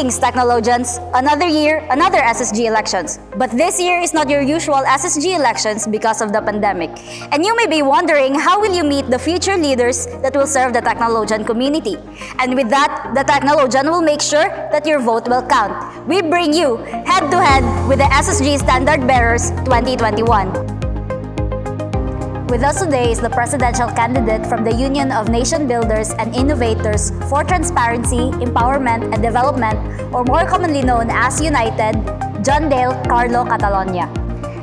Greetings, Technologians! Another year, another SSG Elections. But this year is not your usual SSG Elections because of the pandemic. And you may be wondering how will you meet the future leaders that will serve the Technologian community. And with that, the Technologian will make sure that your vote will count. We bring you head-to-head with the SSG Standard Bearers 2021. With us today is the presidential candidate from the Union of Nation Builders and Innovators for Transparency, Empowerment, and Development, or more commonly known as UNITED, Jan Dale Carlo Catalonia.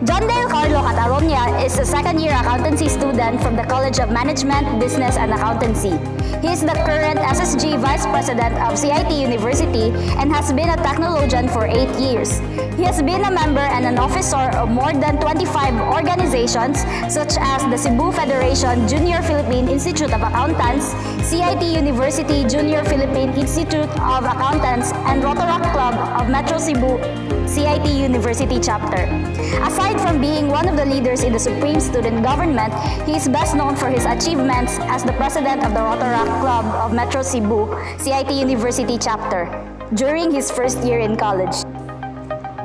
Jan Dale Carlo Catalonia is a second-year accountancy student from the College of Management, Business, and Accountancy. He is the current SSG Vice President of CIT-University and has been a Technologian for 8 years. He has been a member and an officer of more than 25 organizations such as the Cebu Federation Junior Philippine Institute of Accountants, CIT-University Junior Philippine Institute of Accountants, and Rotaract Club of Metro Cebu CIT-University chapter. Aside from being one of the leaders in the Supreme Student Government, he is best known for his achievements as the president of the Rotaract Club of Metro Cebu CIT-University chapter during his first year in college.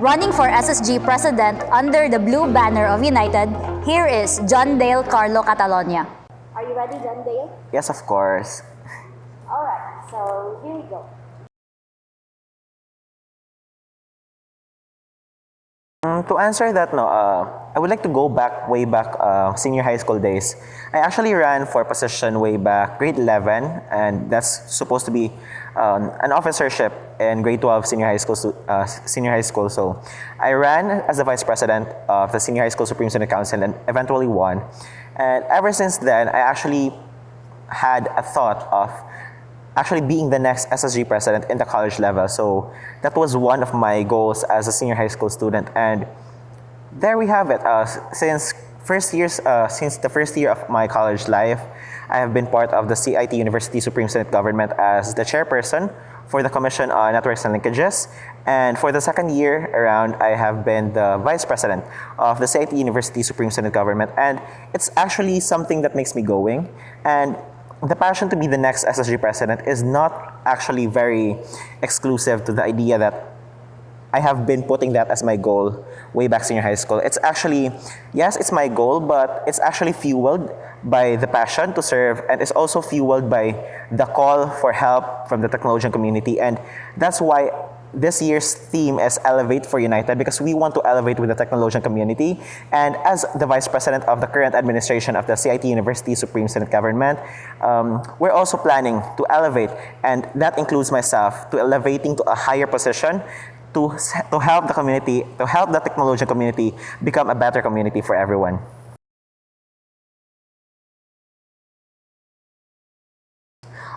Running for SSG President under the blue banner of United, here is Jan Dale Carlo Catalonia. Are you ready, Jan Dale? Yes, of course. Alright, so here we go. To answer that, I would like to go back, way back, senior high school days. I actually ran for position way back grade 11, and that's supposed to be an officership in grade 12 senior high school. So I ran as the vice president of the Senior High School Supreme Student Council and eventually won. And ever since then, I actually had a thought of actually being the next SSG president in the college level. So that was one of my goals as a senior high school student. And there we have it. Since the first year of my college life, I have been part of the CIT-University Supreme Senate Government as the chairperson for the Commission on Networks and Linkages. And for the second year around, I have been the vice president of the CIT-University Supreme Senate Government. And it's actually something that makes me going. And the passion to be the next SSG president is not actually very exclusive to the idea that I have been putting that as my goal way back senior high school. It's actually, yes, it's my goal, but it's actually fueled by the passion to serve, and it's also fueled by the call for help from the Technologian community. And that's why this year's theme is Elevate for United, because we want to elevate with the Technologian community. And as the Vice President of the current administration of the CIT-University Supreme Senate Government, we're also planning to elevate, and that includes myself, to elevating to a higher position to help the community, to help the Technologian community become a better community for everyone.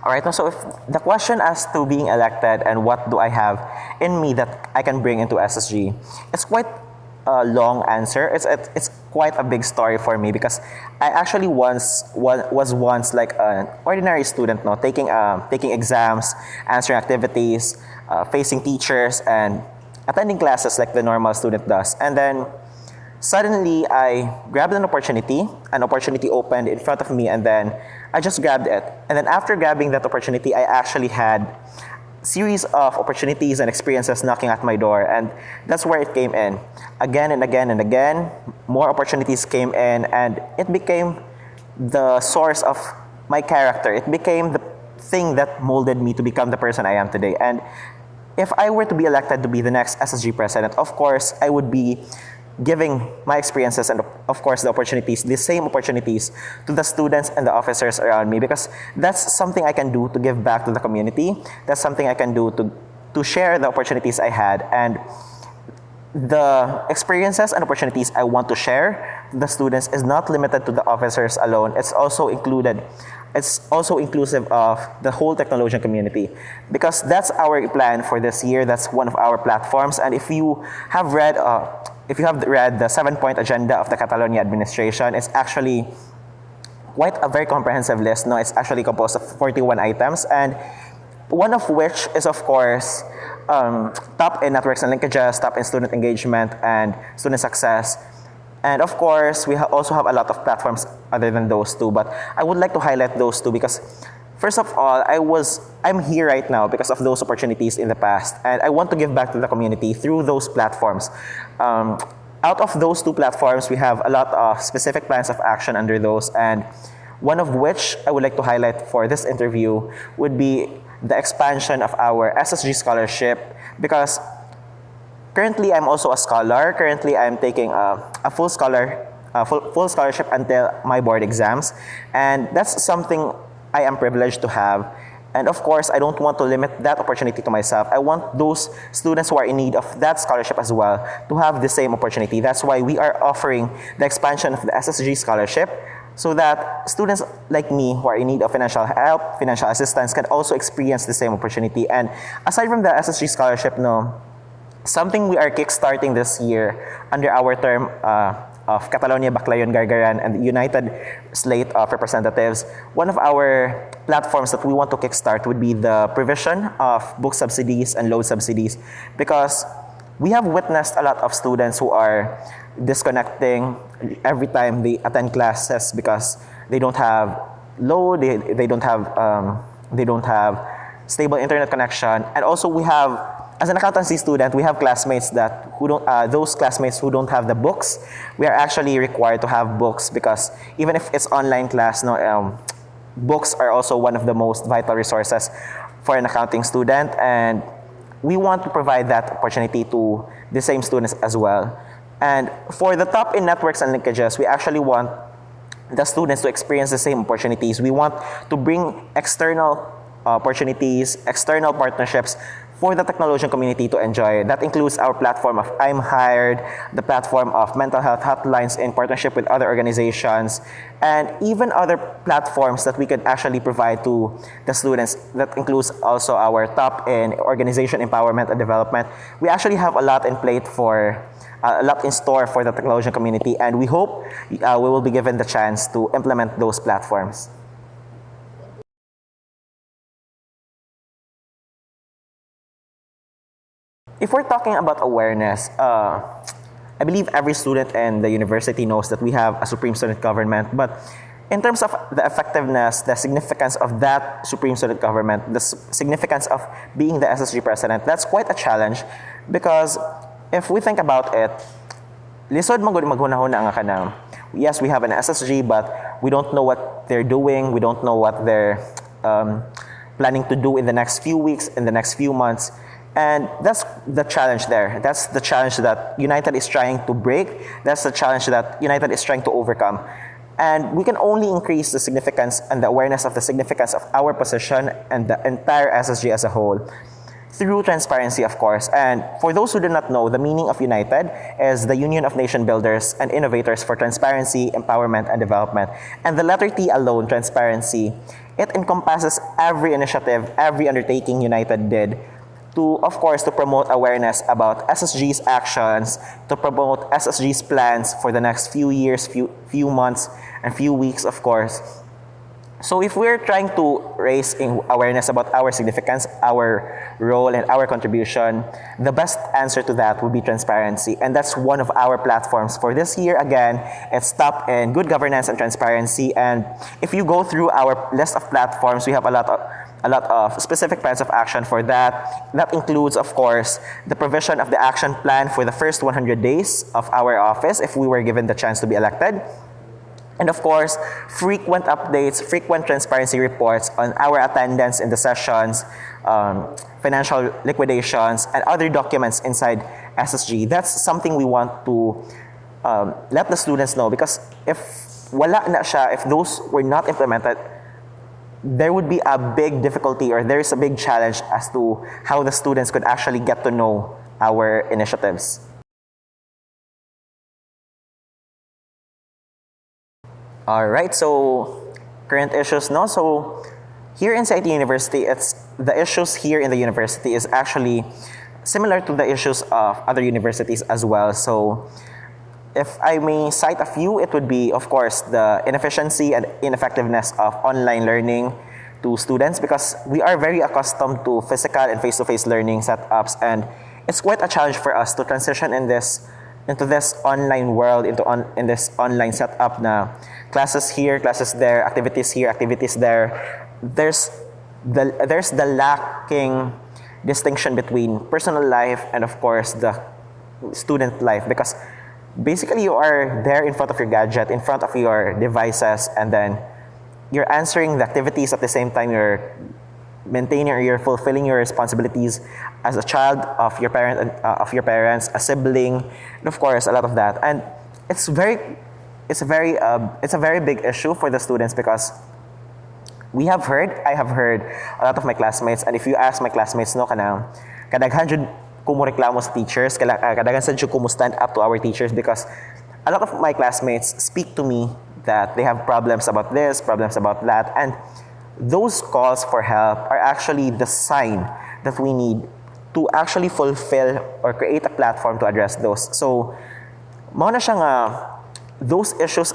Alright, so if the question as to being elected and what do I have in me that I can bring into SSG, it's quite a long answer. It's quite a big story for me because I actually was once like an ordinary student, taking exams, answering activities, facing teachers, and attending classes like the normal student does. And then suddenly I grabbed an opportunity opened in front of me, and then I just grabbed it. And then after grabbing that opportunity, I actually had a series of opportunities and experiences knocking at my door, and that's where it came in. Again and again and again, more opportunities came in, and it became the source of my character. It became the thing that molded me to become the person I am today. And if I were to be elected to be the next SSG president, of course, I would be giving my experiences and, of course, the same opportunities to the students and the officers around me, because that's something I can do to give back to the community. That's something I can do to share the opportunities I had. And the experiences and opportunities I want to share to the students is not limited to the officers alone. It's also inclusive of the whole Technologian community, because that's our plan for this year. That's one of our platforms. And if you have read the 7-point agenda of the Catalonia administration, it's actually quite a very comprehensive list. It's actually composed of 41 items, and one of which is, of course, top in networks and linkages, top in student engagement and student success. And of course, we also have a lot of platforms other than those two, but I would like to highlight those two because First of all, I'm here right now because of those opportunities in the past, and I want to give back to the community through those platforms. Out of those two platforms, we have a lot of specific plans of action under those, and one of which I would like to highlight for this interview would be the expansion of our SSG scholarship, because currently I'm also a scholar. Currently I'm taking a full scholarship until my board exams, and that's something I am privileged to have. And of course, I don't want to limit that opportunity to myself. I want those students who are in need of that scholarship as well to have the same opportunity. That's why we are offering the expansion of the SSG scholarship, so that students like me who are in need of financial help, financial assistance, can also experience the same opportunity. And aside from the SSG scholarship, something we are kickstarting this year under our term of Catalonia, Baclayon, Gargaran, and the United slate of representatives, one of our platforms that we want to kickstart would be the provision of book subsidies and loan subsidies, because we have witnessed a lot of students who are disconnecting every time they attend classes because they don't have load, they don't have stable internet connection. And also we have, as an accountancy student, we have classmates those classmates who don't have the books. We are actually required to have books, because even if it's online class, books are also one of the most vital resources for an accounting student, and we want to provide that opportunity to the same students as well. And for the top in networks and linkages, we actually want the students to experience the same opportunities. We want to bring external opportunities, external partnerships for the Technologian community to enjoy. That includes our platform of I'm Hired, the platform of mental health hotlines in partnership with other organizations, and even other platforms that we could actually provide to the students. That includes also our top in organization empowerment and development. We actually have a lot a lot in store for the Technologian community, and we hope we will be given the chance to implement those platforms. If we're talking about awareness, I believe every student in the university knows that we have a Supreme Student Government, but in terms of the effectiveness, the significance of that Supreme Student Government, the significance of being the SSG President, that's quite a challenge, because if we think about it, lisod maghunahuna nga kanang, yes, we have an SSG, but we don't know what they're doing, we don't know what they're planning to do in the next few weeks, in the next few months. And that's the challenge there. That's the challenge that United is trying to break. That's the challenge that United is trying to overcome. And we can only increase the significance and the awareness of the significance of our position and the entire SSG as a whole through transparency, of course. And for those who do not know, the meaning of United is the Union of Nation Builders and Innovators for Transparency, Empowerment, and Development. And the letter T alone, transparency, it encompasses every initiative, every undertaking United did to, of course, to promote awareness about SSG's actions, to promote SSG's plans for the next few years, few months, and few weeks, of course. So if we're trying to raise awareness about our significance, our role, and our contribution, the best answer to that would be transparency. And that's one of our platforms for this year. Again, it's top in good governance and transparency. And if you go through our list of platforms, we have a lot of specific plans of action for that. That includes, of course, the provision of the action plan for the first 100 days of our office if we were given the chance to be elected. And of course, frequent updates, frequent transparency reports on our attendance in the sessions, financial liquidations, and other documents inside SSG. That's something we want to let the students know, because if wala na siya, if those were not implemented, there would be a big difficulty, or there is a big challenge as to how the students could actually get to know our initiatives. All right, so current issues, no? So here in CIT-University, the issues here in the university is actually similar to the issues of other universities as well. So if I may cite a few, it would be, of course, the inefficiency and ineffectiveness of online learning to students, because we are very accustomed to physical and face-to-face learning setups, and it's quite a challenge for us to transition into this online world, in this online setup na classes here, classes there, activities here, activities there. there's the lacking distinction between personal life and of course the student life, because basically you are there in front of your gadget, in front of your devices, and then you're answering the activities at the same time you're maintaining or you're fulfilling your responsibilities as a child of your parents, a sibling, and of course a lot of that. And it's a very big issue for the students, because I have heard a lot of my classmates, and if you ask my classmates, no, kadaghan jud ko mo reklamo sa teachers, kadaghan sad jud ko mo stand up to our teachers, because a lot of my classmates speak to me that they have problems about this, problems about that, and those calls for help are actually the sign that we need to actually fulfill or create a platform to address those. So, mao na siya nga, those issues,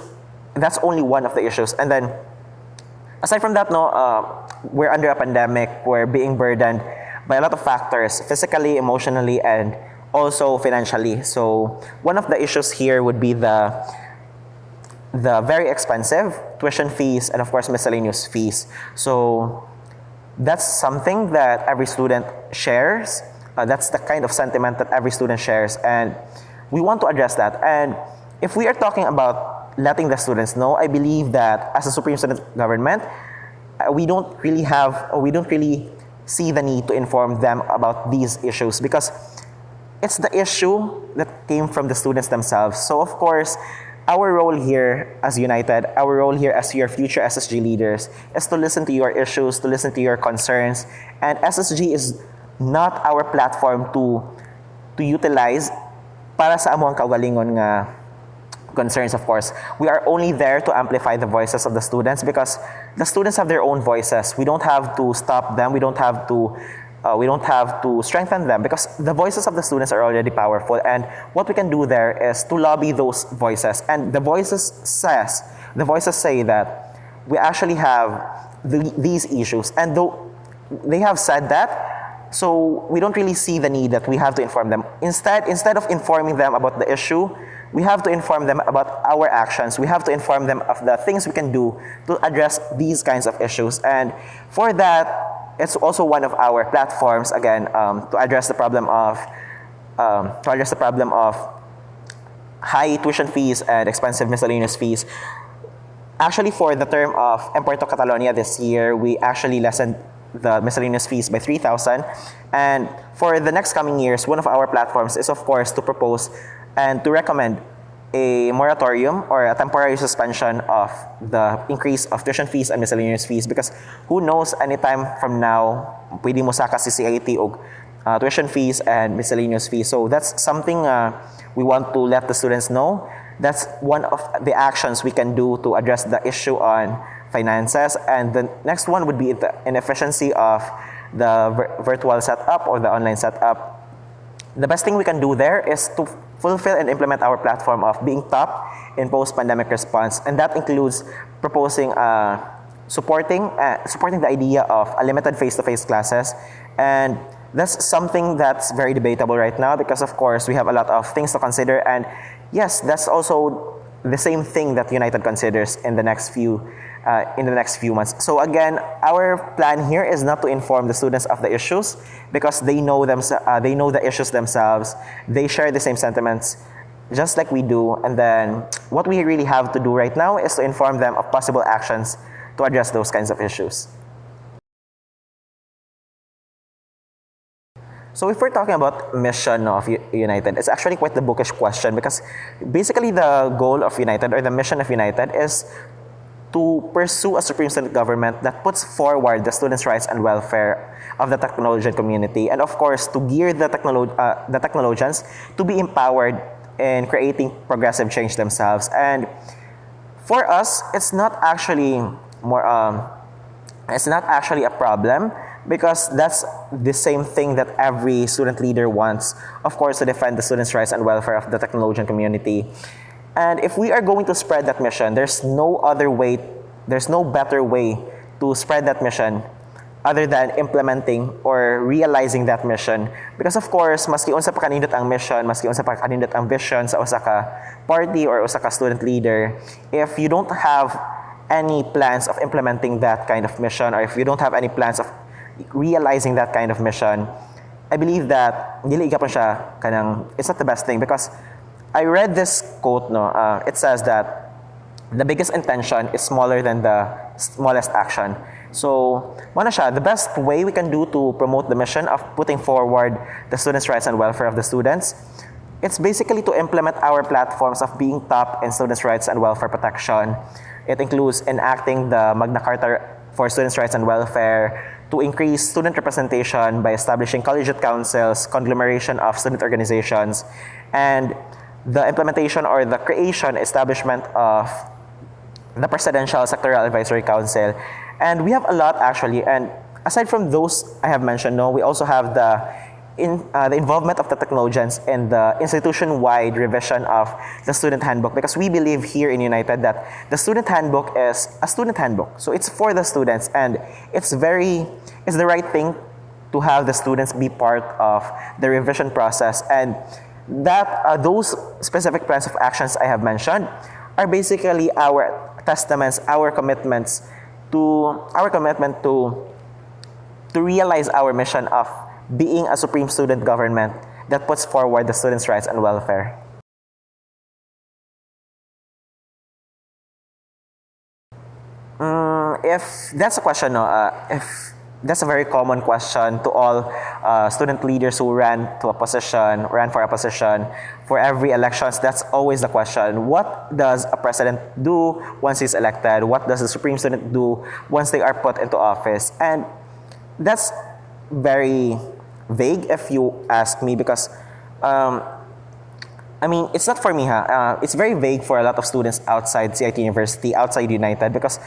that's only one of the issues. And then, aside from that, no, we're under a pandemic, we're being burdened by a lot of factors, physically, emotionally, and also financially. So, one of the issues here would be the very expensive tuition fees and of course miscellaneous fees. So that's something that every student shares. That's the kind of sentiment that every student shares, and we want to address that. And if we are talking about letting the students know, I believe that as a Supreme Student Government, we don't really see the need to inform them about these issues, because it's the issue that came from the students themselves. So of course, our role here as United, our role here as your future SSG leaders, is to listen to your issues, to listen to your concerns. And SSG is not our platform to utilize para sa amuang kaugalingon nga concerns, of course. We are only there to amplify the voices of the students, because the students have their own voices. We don't have to stop them. We don't have to strengthen them, because the voices of the students are already powerful. And what we can do there is to lobby those voices. And the voices say that we actually have these issues. And though they have said that, so we don't really see the need that we have to inform them. Instead of informing them about the issue, we have to inform them about our actions. We have to inform them of the things we can do to address these kinds of issues. And for that, it's also one of our platforms, again, to address the problem of high tuition fees and expensive miscellaneous fees. Actually, for the term of Puerto Catalonia this year, we actually lessened the miscellaneous fees by 3,000. And for the next coming years, one of our platforms is, of course, to propose and to recommend a moratorium or a temporary suspension of the increase of tuition fees and miscellaneous fees, because who knows, anytime from now, pwede mo saka si CIT og tuition fees and miscellaneous fees. So that's something we want to let the students know. That's one of the actions we can do to address the issue on finances. And the next one would be the inefficiency of the virtual setup or the online setup. The best thing we can do there is to fulfill and implement our platform of being top in post-pandemic response. And that includes proposing, supporting the idea of a limited face-to-face classes. And that's something that's very debatable right now, because of course we have a lot of things to consider. And yes, that's also the same thing that United considers in the next few months. So again, our plan here is not to inform the students of the issues, because they know the issues themselves. They share the same sentiments just like we do. And then what we really have to do right now is to inform them of possible actions to address those kinds of issues. So if we're talking about mission of United, it's actually quite the bookish question, because basically the goal of United, or the mission of United, is to pursue a Supreme Student Government that puts forward the students' rights and welfare of the Technologian community, and of course to gear the Technologians to be empowered in creating progressive change themselves. And for us, it's not actually a problem, because that's the same thing that every student leader wants, of course, to defend the students' rights and welfare of the Technologian community. And if we are going to spread that mission, there's no better way to spread that mission other than implementing or realizing that mission. Because of course, maski unsa pa kanindot ang mission, maski unsa pa kanindot ang vision sa usa ka party or usa ka student leader, if you don't have any plans of implementing that kind of mission, or if you don't have any plans of realizing that kind of mission, I believe that dili ka pa siya kanang it's not the best thing, because I read this quote, no, it says that the biggest intention is smaller than the smallest action. So, mana siya, the best way we can do to promote the mission of putting forward the students' rights and welfare of the students, it's basically to implement our platforms of being top in students' rights and welfare protection. It includes enacting the Magna Carta for students' rights and welfare, to increase student representation by establishing collegiate councils, conglomeration of student organizations, and the implementation or the creation, establishment of the Presidential Sectoral Advisory Council. And we have a lot actually, and aside from those I have mentioned, no, we also have the involvement of the Technologians in the institution-wide revision of the student handbook, because we believe here in United that the student handbook is a student handbook. So it's for the students, and it's the right thing to have the students be part of the revision process. And that those specific plans of actions I have mentioned are basically our testaments, our commitment to realize our mission of being a supreme student government that puts forward the students' rights and welfare. If that's a question, if that's a very common question to all student leaders who ran for a position for every elections. That's always the question. What does a president do once he's elected? What does the supreme student do once they are put into office? And that's very vague if you ask me, because I mean, it's not for me, it's very vague for a lot of students outside CIT-University, outside United, because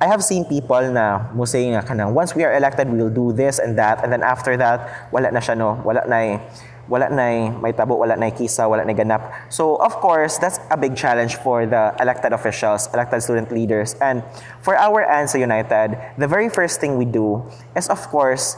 I have seen people na mo saying na kanang once we are elected, we will do this and that, and then after that, wala na siya, no, wala na may tabo, wala na kisa, wala na ganap. So of course, that's a big challenge for the elected officials, elected student leaders, and for our ANSA United, the very first thing we do is of course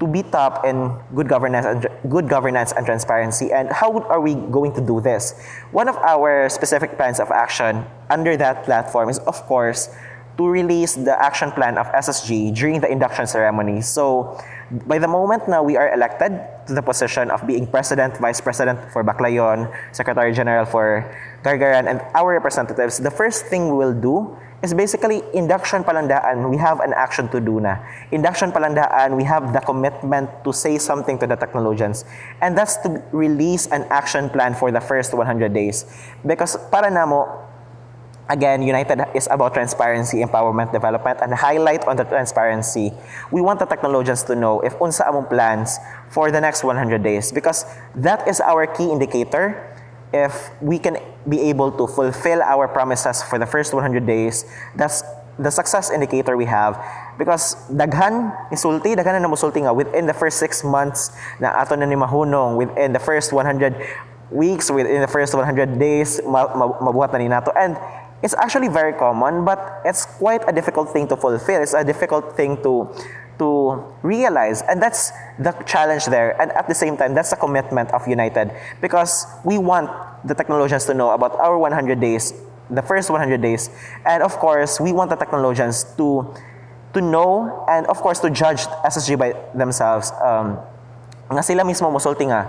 to be top in good governance and transparency. And how are we going to do this? One of our specific plans of action under that platform is of course to release the action plan of SSG during the induction ceremony. So, by the moment now we are elected to the position of being President, Vice President for Baclayon, Secretary General for Gargaran, and our representatives, the first thing we will do is basically induction palandaan. We have an action to do na. Induction palandaan, we have the commitment to say something to the Technologians. And that's to release an action plan for the first 100 days. Because para namo, again, United is about transparency, empowerment, development, and highlight on the transparency. We want the Technologians to know if unsa among plans for the next 100 days, because that is our key indicator. If we can be able to fulfill our promises for the first 100 days, that's the success indicator we have. Because daghan na musulti nga within the first 6 months na ato na ni mahunong, within the first 100 weeks, within the first 100 days, mabuhat na ni nato. And it's actually very common, but it's quite a difficult thing to fulfill. It's a difficult thing to realize, and that's the challenge there. And at the same time, that's the commitment of United, because we want the Technologians to know about our 100 days, the first 100 days, and of course, we want the Technologians to know, and of course, to judge SSG by themselves. Nga sila mismo musulti nga,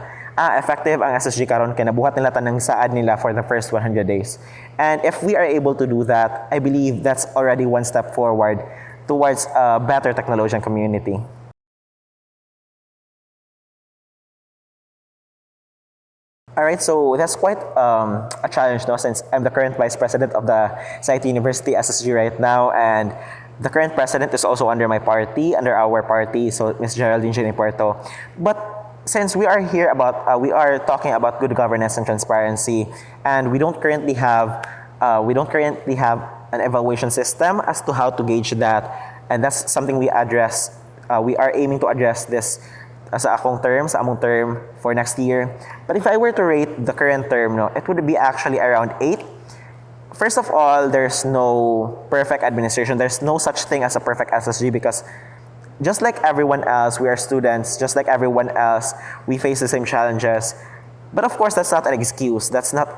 effective ang SSG karon kay nabuhat nila tanang saad nila for the first 100 days. And if we are able to do that, I believe that's already one step forward towards a better Technologian community. Alright, so that's quite a challenge, no, since I'm the current Vice President of the CIT-University SSG right now, and the current President is also under my party, under our party, so Ms. Geraldine Jenny Puerto. But since we are here we are talking about good governance and transparency, and we don't currently have an evaluation system as to how to gauge that, and that's something we address. We are aiming to address this sa among term for next year. But if I were to rate the current term, no, it would be actually around 8. First of all, there's no perfect administration. There's no such thing as a perfect SSG, because just like everyone else, we are students. Just like everyone else, we face the same challenges. But of course, that's not an excuse. That's not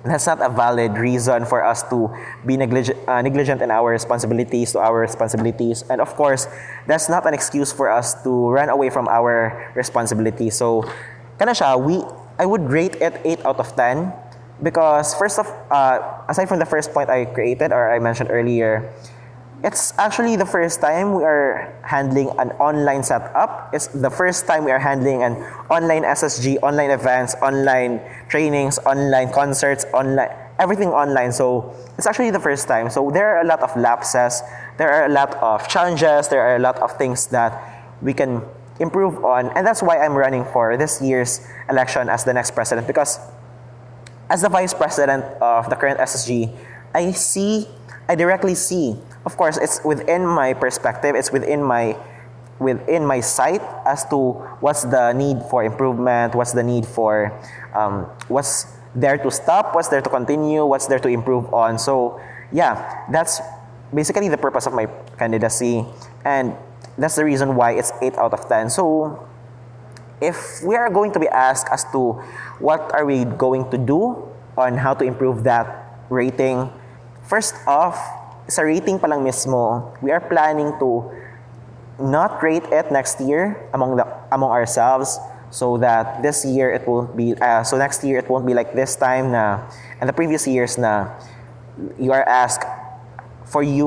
that's not a valid reason for us to be negligent in our responsibilities, and of course, that's not an excuse for us to run away from our responsibilities. So, kana siya, I would rate it 8 out of 10 because aside from the first point I created or I mentioned earlier, it's actually the first time we are handling an online setup. It's the first time we are handling an online SSG, online events, online trainings, online concerts, everything online. So it's actually the first time. So there are a lot of lapses, there are a lot of challenges, there are a lot of things that we can improve on. And that's why I'm running for this year's election as the next president, because as the vice president of the current SSG, I directly see, of course, it's within my perspective, it's within my sight as to what's the need for improvement, what's the need for, what's there to stop, what's there to continue, what's there to improve on. So yeah, that's basically the purpose of my candidacy, and that's the reason why it's 8 out of 10. So if we are going to be asked as to what are we going to do on how to improve that rating, first off, sa rating pa lang mismo, we are planning to not rate it next year among ourselves, so that next year it won't be like this time na and the previous years na you are asked for you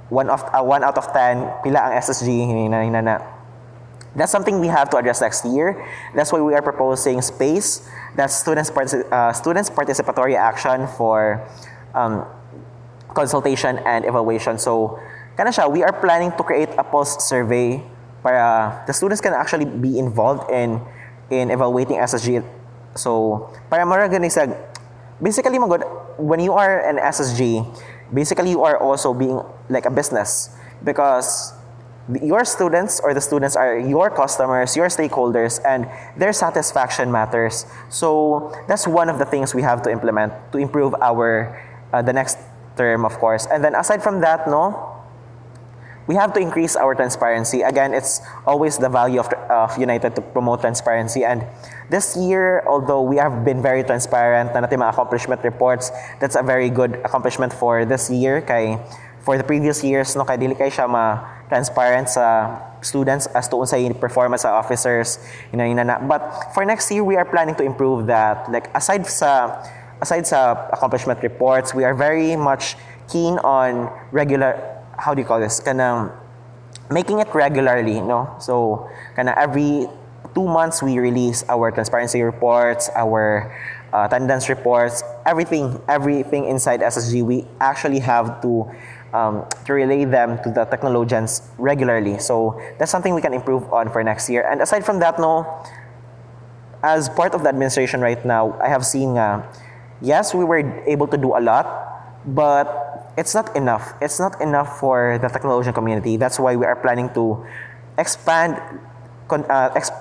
1 out of 10 pila ang SSG hinana. That's something we have to address next year. That's why we are proposing SPACE, that's students participatory action for consultation and evaluation. So, kana siya, we are planning to create a pulse survey para the students can actually be involved in evaluating SSG. So, para maraganisag, basically when you are an SSG, basically you are also being like a business, because your students or the students are your customers, your stakeholders, and their satisfaction matters. So that's one of the things we have to implement to improve our the next term, of course. And then aside from that, we have to increase our transparency. Again, it's always the value of United to promote transparency. And this year, although we have been very transparent na natin mga accomplishment reports, that's a very good accomplishment for this year. For the previous years, kay dili kay siya ma-transparent sa students as to unsay performance sa officers. But for next year, we are planning to improve that. Like aside sa accomplishment reports, we are very much keen on making it regularly, So, every 2 months we release our transparency reports, our attendance reports, everything inside SSG. We actually have to relay them to the Technologians regularly. So that's something we can improve on for next year. And aside from that, as part of the administration right now, I have seen, yes, we were able to do a lot, but it's not enough. It's not enough for the Technologian community. That's why we are planning to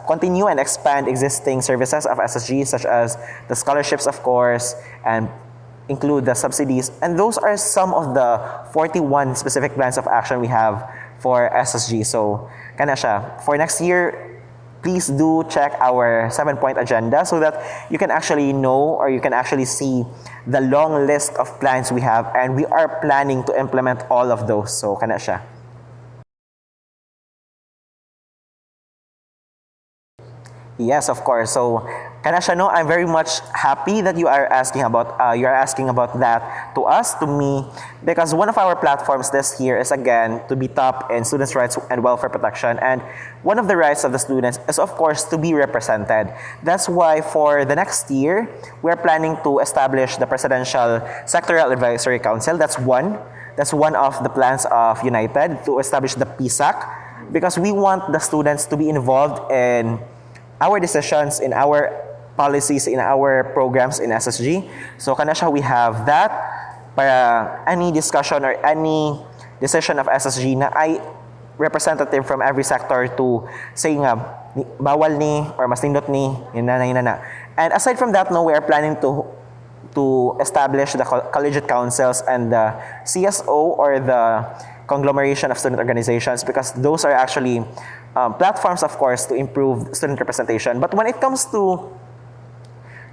continue and expand existing services of SSG, such as the scholarships, of course, and include the subsidies. And those are some of the 41 specific plans of action we have for SSG. So, kana siya. For next year, please do check our 7-point agenda so that you can actually know or you can actually see the long list of plans we have, and we are planning to implement all of those. So, kana siya. Yes, of course. So, kana siya, I'm very much happy that you are asking about that to me, because one of our platforms this year is again to be top in students' rights and welfare protection, and one of the rights of the students is, of course, to be represented. That's why for the next year, we are planning to establish the Presidential Sectoral Advisory Council. That's one of the plans of United, to establish the PSAC, because we want the students to be involved in our decisions, in our policies, in our programs in SSG. So, kana siya, we have that para any discussion or any decision of SSG na ay representative from every sector to say nga, bawal ni or mas nindot ni, yun na. And aside from that, we are planning to establish the collegiate councils and the CSO, or the conglomeration of student organizations, because those are actually platforms, of course, to improve student representation. But when it comes to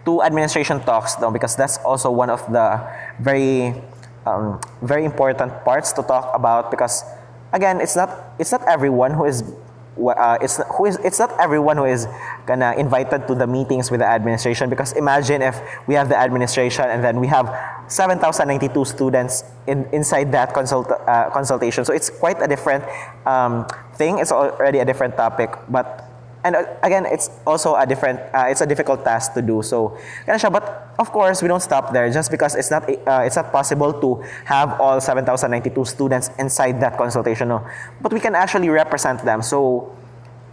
to administration talks, though, because that's also one of the very very important parts to talk about, because again, it's not everyone who is it's not everyone who is gonna invited to the meetings with the administration, because imagine if we have the administration and then we have 7,092 students inside that consultation. So it's quite a different thing. It's already a different topic, but and again, it's also a different it's a difficult task to do. So but of course we don't stop there just because it's not possible to have all 7,092 students inside that consultation, no. But we can actually represent them. So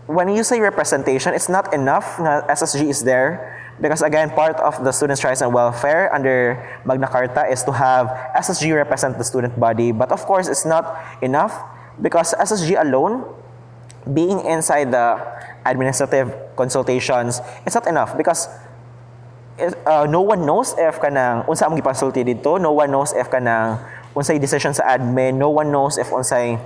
when you say representation, it's not enough na SSG is there, because again, part of the students' rights and welfare under Magna Carta is to have SSG represent the student body. But of course, it's not enough, because SSG alone, being inside the administrative consultations, it's not enough, because no one knows if kanang unsa ang gipasulti dito, no one knows if kanang unsay decision sa admin, no one knows if unsay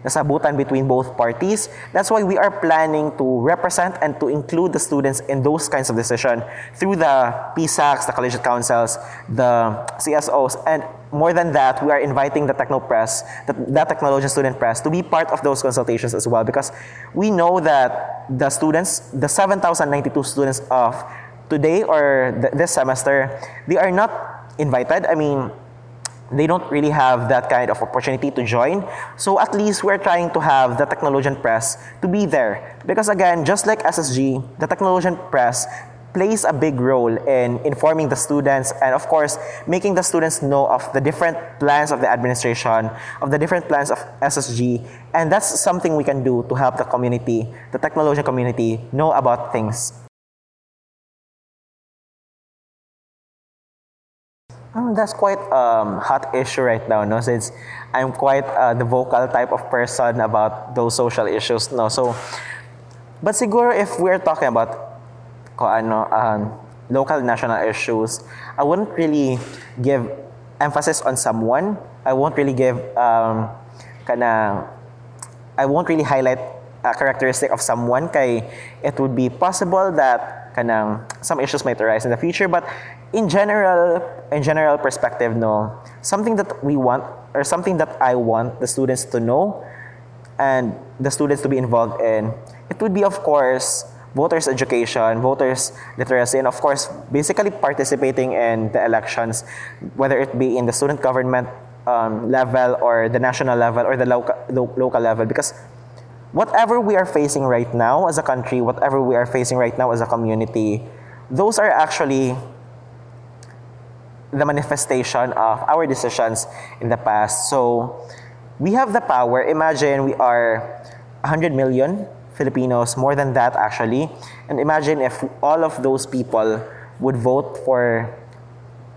nasabutan between both parties. That's why we are planning to represent and to include the students in those kinds of decisions through the PSACs, the collegiate councils, the CSOs, and more than that, we are inviting the Techno Press, the Technologian Student Press, to be part of those consultations as well, because we know that the students, the 7,092 students of today or this semester, they are not invited. I mean, they don't really have that kind of opportunity to join. So at least we're trying to have the Technologian Press to be there. Because again, just like SSG, the Technologian Press plays a big role in informing the students and of course, making the students know of the different plans of the administration, of the different plans of SSG. And that's something we can do to help the community, the Technologian community, know about things. That's quite hot issue right now, no? Since I'm quite the vocal type of person about those social issues, no? So, but siguro if we're talking about local national issues, I wouldn't really give emphasis on someone. I won't really give I won't really highlight a characteristic of someone. Kay it would be possible that some issues might arise in the future, but in general perspective, no, something that we want or something that I want the students to know and the students to be involved in, it would be, of course, voters education, voters literacy, and of course, basically participating in the elections, whether it be in the student government level or the national level or the local level, because whatever we are facing right now as a country, whatever we are facing right now as a community, those are actually the manifestation of our decisions in the past. So we have the power. Imagine we are 100 million Filipinos, more than that actually. And imagine if all of those people would vote for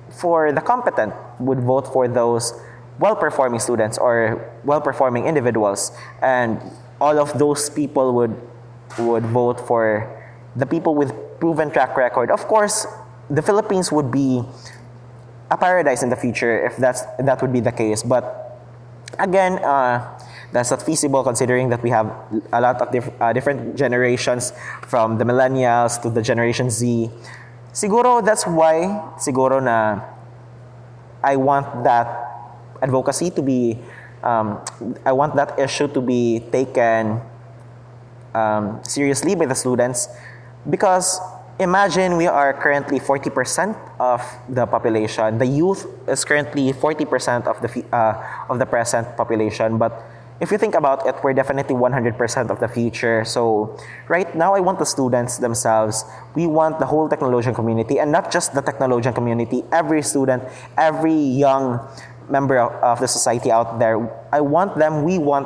the competent, would vote for those well-performing students or well-performing individuals. And all of those people would vote for the people with proven track record. Of course, the Philippines would be a paradise in the future if that would be the case. But again, that's not feasible considering that we have a lot of different generations, from the millennials to the Generation Z. Siguro that's why na I want that advocacy to be I want that issue to be taken seriously by the students, because imagine we are currently 40% of the population. The youth is currently 40% of the present population. But if you think about it, we're definitely 100% of the future. So right now, I want the students themselves. We want the whole Technologian community, and not just the Technologian community. Every student, every young member of the society out there, we want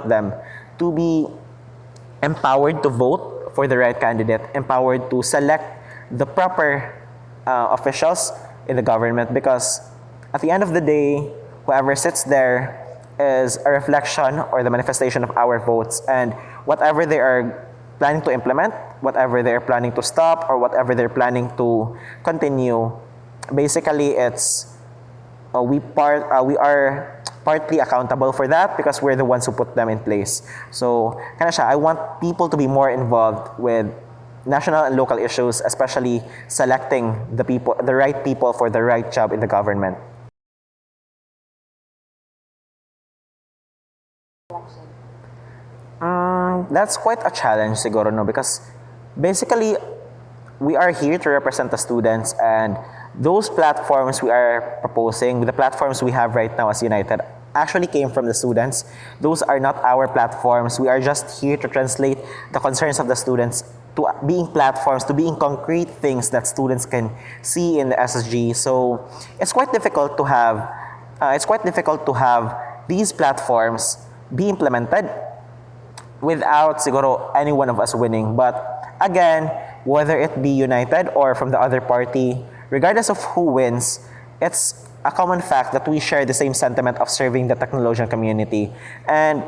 them to be empowered to vote for the right candidate, empowered to select the proper officials in the government, because at the end of the day, whoever sits there is a reflection or the manifestation of our votes, and whatever they are planning to implement, whatever they're planning to stop, or whatever they're planning to continue, basically it's we are partly accountable for that because we're the ones who put them in place. So I want people to be more involved with national and local issues, especially selecting the right people for the right job in the government. That's quite a challenge siguro, no? Because basically, we are here to represent the students, and those platforms we are proposing, the platforms we have right now as United, actually came from the students. Those are not our platforms. We are just here to translate the concerns of the students to being platforms, to being concrete things that students can see in the SSG. So it's quite difficult to have these platforms be implemented without siguro any one of us winning. But again, whether it be United or from the other party, regardless of who wins, it's a common fact that we share the same sentiment of serving the Technologian community. And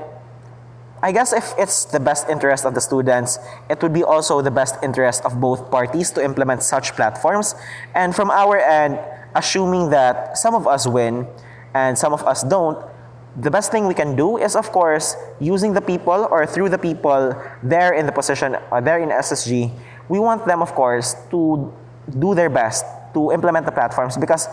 I guess if it's the best interest of the students, it would be also the best interest of both parties to implement such platforms. And from our end, assuming that some of us win and some of us don't, the best thing we can do is, of course, using the people or through the people there in the position, there in SSG, we want them, of course, to do their best to implement the platforms, because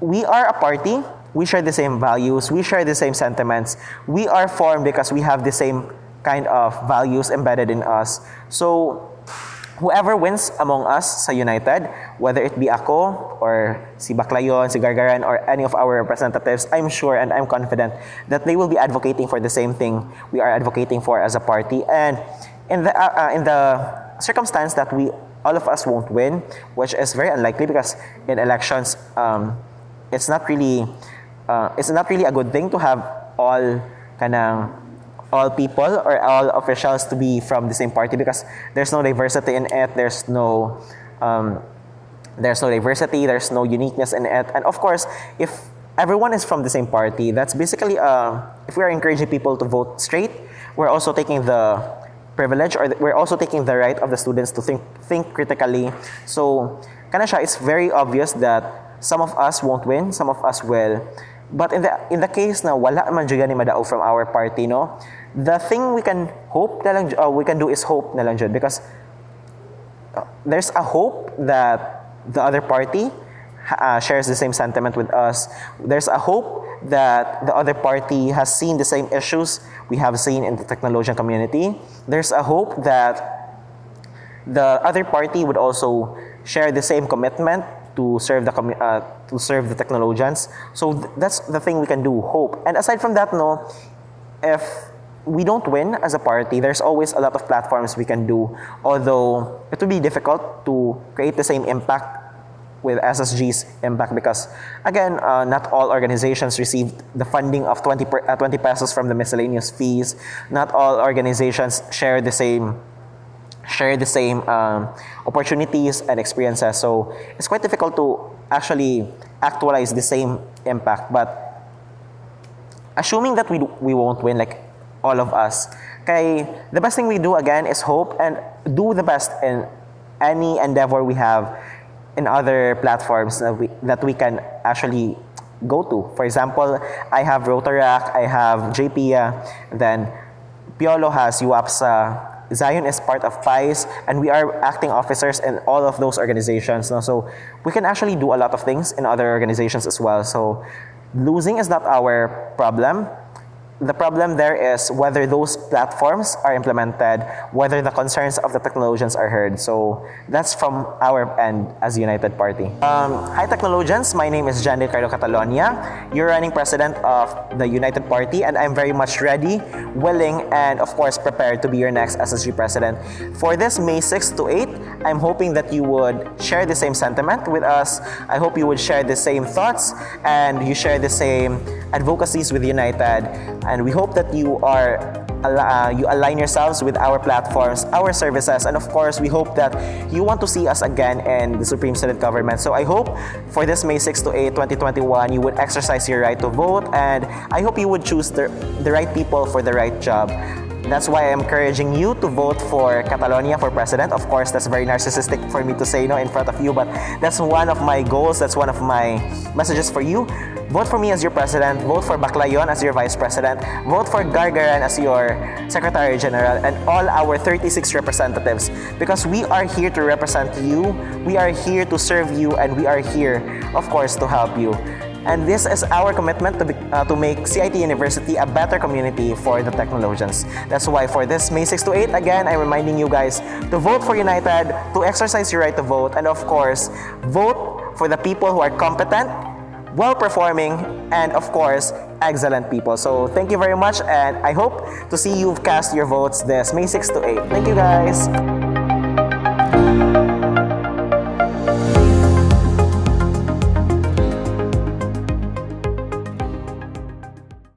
we are a party, we share the same values, we share the same sentiments, we are formed because we have the same kind of values embedded in us. So, whoever wins among us sa United, whether it be ako or si Baclayon, si Gargaran, or any of our representatives, I'm sure and I'm confident that they will be advocating for the same thing we are advocating for as a party. And in the circumstance that all of us won't win, which is very unlikely because in elections, it's not really a good thing to have all people or all officials to be from the same party, because there's no diversity in it, there's no diversity, there's no uniqueness in it. And of course, if everyone is from the same party, that's basically if we are encouraging people to vote straight, we're also taking the privilege, or we're also taking the right of the students to think critically. So it's very obvious that some of us won't win, some of us will. But in the case na wala man jud ni madao from our party, no, the thing we can do is hope na lang jud, because there's a hope that the other party shares the same sentiment with us. There's a hope that the other party has seen the same issues we have seen in the Technologian community. There's a hope that the other party would also share the same commitment to serve the Technologians. So that's the thing we can do, hope. And aside from that, no, if we don't win as a party, there's always a lot of platforms we can do, although it would be difficult to create the same impact with SSG's impact, because again, not all organizations received the funding of 20 pesos from the miscellaneous fees. Not all organizations share the same opportunities and experiences. So it's quite difficult to actually actualize the same impact. But assuming that we won't win, like all of us, the best thing we do again is hope and do the best in any endeavor we have in other platforms that we can actually go to. For example, I have Rotaract, I have JPIA, then Piolo has UAPSA, Zion is part of PICE, and we are acting officers in all of those organizations. No? So we can actually do a lot of things in other organizations as well. So losing is not our problem. The problem there is whether those platforms are implemented, whether the concerns of the Technologians are heard. So that's from our end as a United Party. Hi Technologians, my name is Jan Dale Carlo Catalonia. You're running president of the United Party, and I'm very much ready, willing, and of course prepared to be your next SSG President. For this May 6 to 8, I'm hoping that you would share the same sentiment with us. I hope you would share the same thoughts and you share the same advocacies with United. And we hope that you align yourselves with our platforms, our services, and of course, we hope that you want to see us again in the Supreme Senate government. So I hope for this May 6 to 8, 2021, you would exercise your right to vote, and I hope you would choose the right people for the right job. That's why I'm encouraging you to vote for Catalonia for president. Of course, that's very narcissistic for me to say no in front of you, but that's one of my goals. That's one of my messages for you. Vote for me as your president. Vote for Baclayon as your vice president. Vote for Gargaran as your secretary general, and all our 36 representatives, because we are here to represent you. We are here to serve you, and we are here, of course, to help you. And this is our commitment to make CIT-University a better community for the Technologians. That's why for this May 6 to 8, again, I'm reminding you guys to vote for United, to exercise your right to vote, and of course, vote for the people who are competent, well-performing, and of course, excellent people. So thank you very much, and I hope to see you cast your votes this May 6 to 8. Thank you, guys.